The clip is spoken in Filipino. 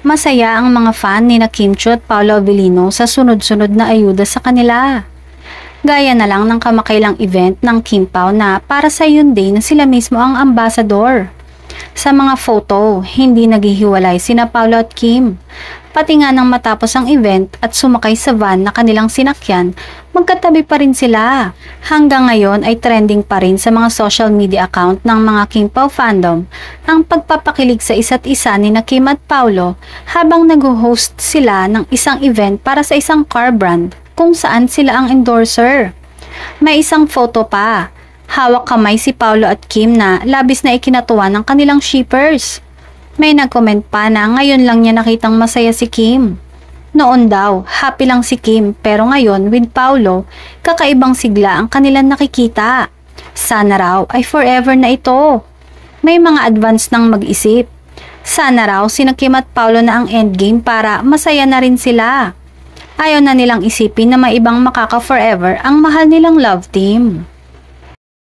Masaya ang mga fan ni na Kim Chiu at Paolo Avellino sa sunod-sunod na ayuda sa kanila. Gaya na lang ng kamakailang event ng Kim Pao na para sa Hyundai na sila mismo ang ambassador. Sa mga photo, hindi naghihiwalay sina Paolo at Kim. Pati nga nang matapos ang event at sumakay sa van na kanilang sinakyan, magkatabi pa rin sila. Hanggang ngayon ay trending pa rin sa mga social media account ng mga Kim Pao fandom ang pagpapakilig sa isa't isa ni na Kim at Paolo habang nag-host sila ng isang event para sa isang car brand kung saan sila ang endorser. May isang photo pa. Hawak kamay si Paolo at Kim na labis na ikinatuwa ng kanilang shippers. May nag-comment pa na ngayon lang niya nakitang masaya si Kim. Noon daw, happy lang si Kim pero ngayon with Paolo, kakaibang sigla ang kanilang nakikita. Sana raw ay forever na ito. May mga advance nang mag-isip. Sana raw sina Kim at Paolo na ang endgame para masaya na rin sila. Ayaw na nilang isipin na may ibang makaka-forever ang mahal nilang love team.